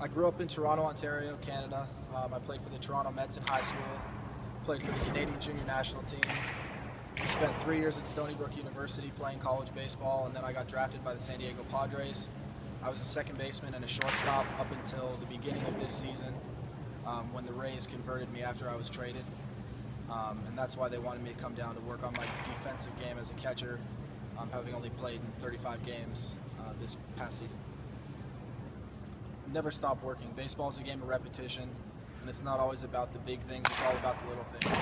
I grew up in Toronto, Ontario, Canada. I played for the Toronto Mets in high school, played for the Canadian Junior National Team. Spent 3 years at Stony Brook University playing college baseball, and then I got drafted by the San Diego Padres. I was a second baseman and a shortstop up until the beginning of this season, when the Rays converted me after I was traded. And that's why they wanted me to come down to work on my defensive game as a catcher, having only played in 35 games this past season. Never stop working. Baseball is a game of repetition, and it's not always about the big things, it's all about the little things.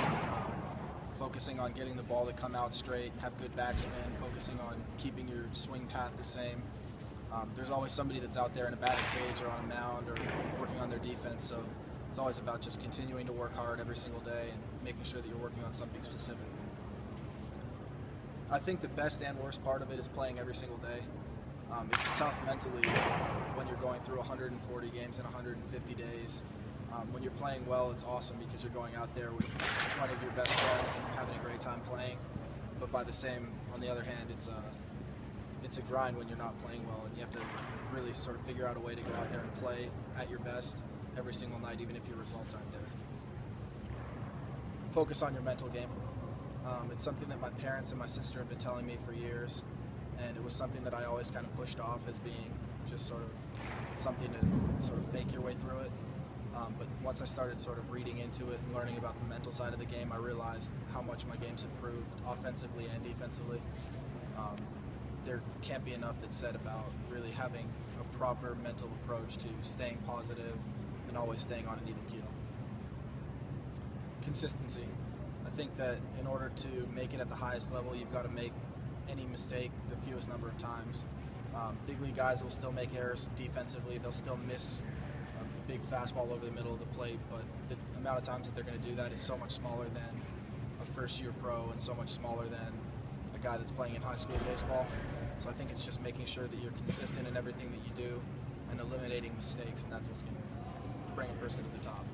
Focusing on getting the ball to come out straight, have good backspin, focusing on keeping your swing path the same. There's always somebody that's out there in a batting cage or on a mound or working on their defense, so it's always about just continuing to work hard every single day and making sure that you're working on something specific. I think the best and worst part of it is playing every single day. It's tough mentally when you're going through 140 games in 150 days. When you're playing well, it's awesome because you're going out there with 20 of your best friends and you're having a great time playing. But on the other hand, it's a grind when you're not playing well, and you have to really sort of figure out a way to go out there and play at your best every single night, even if your results aren't there. Focus on your mental game. It's something that my parents and my sister have been telling me for years, and it was something that I always kind of pushed off as being just sort of something to sort of fake your way through it. But once I started sort of reading into it and learning about the mental side of the game, I realized how much my game's improved offensively and defensively. There can't be enough that's said about really having a proper mental approach to staying positive and always staying on an even keel. Consistency. I think that in order to make it at the highest level, you've got to make any mistake the fewest number of times. Big league guys will still make errors defensively. They'll still miss a big fastball over the middle of the plate, but the amount of times that they're going to do that is so much smaller than a first-year pro and so much smaller than a guy that's playing in high school baseball. So I think it's just making sure that you're consistent in everything that you do and eliminating mistakes, and that's what's going to bring a person to the top.